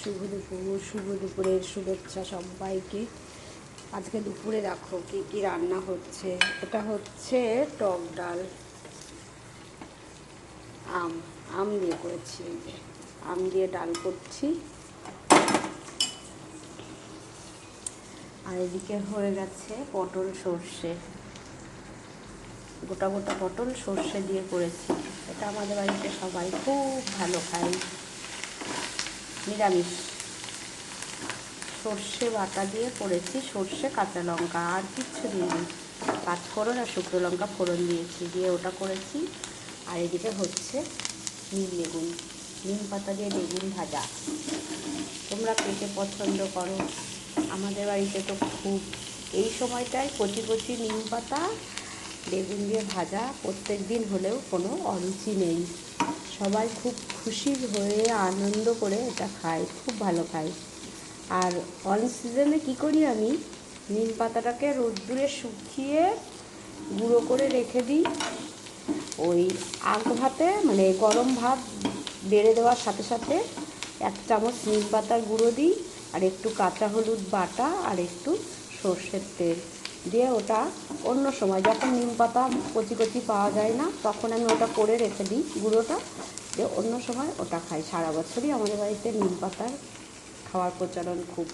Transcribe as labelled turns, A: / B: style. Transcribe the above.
A: শুভ দুপুরের শুভেচ্ছা সবাইকে। আজকে দুপুরে দেখো কি কি রান্না হচ্ছে। এটা হচ্ছে টক ডাল, আম আম দিয়ে করেছি। এই যে আম দিয়ে ডাল করছি। আর এদিকে হয়ে গেছে পটল সর্ষে, গোটা গোটা পটল সর্ষে দিয়ে করেছি। এটা আমাদের বাড়িতে সবাই খুব ভালো খায়, নিরামিষ। সর্ষে বাটা দিয়ে করেছি, সর্ষে কাঁচা লঙ্কা, আর কিচ্ছু দিইনি। পাঁচফোড়ন আর শুকনো লঙ্কা ফোড়ন দিয়েছি, দিয়ে ওটা করেছি। আর এদিকে হচ্ছে নিম পাতা দিয়ে বেগুন ভাজা। তোমরা খেতে পছন্দ করো? আমাদের বাড়িতে তো খুব এই সময়টায় কচি কচি নিম পাতা বেগুন দিয়ে ভাজা প্রত্যেক দিন হলেও কোনো অরুচি নেই। সবাই খুব খুশি হয়ে আনন্দ করে এটা খায়, খুব ভালো খায়। আর অন সিজনে কী করি আমি, নিম পাতাটাকে রোদ্দুরে শুকিয়ে গুঁড়ো করে রেখে দিই। ওই আগ ভাতে মানে গরম ভাত বেড়ে দেওয়ার সাথে সাথে 1 চামচ নিম পাতার গুঁড়ো দিই, আর একটু কাঁচা হলুদ বাটা, আর একটু সর্ষের তেল দিয়ে ওটা অন্য সময় যখন নিম পাতা কচি কচি পাওয়া যায় না, তখন আমি ওটা করে রেখে দিই গুঁড়োটা, দিয়ে অন্য সময় ওটা খাই। সারা বছরই আমাদের বাড়িতে নিম পাতার খাওয়ার প্রচলন খুব।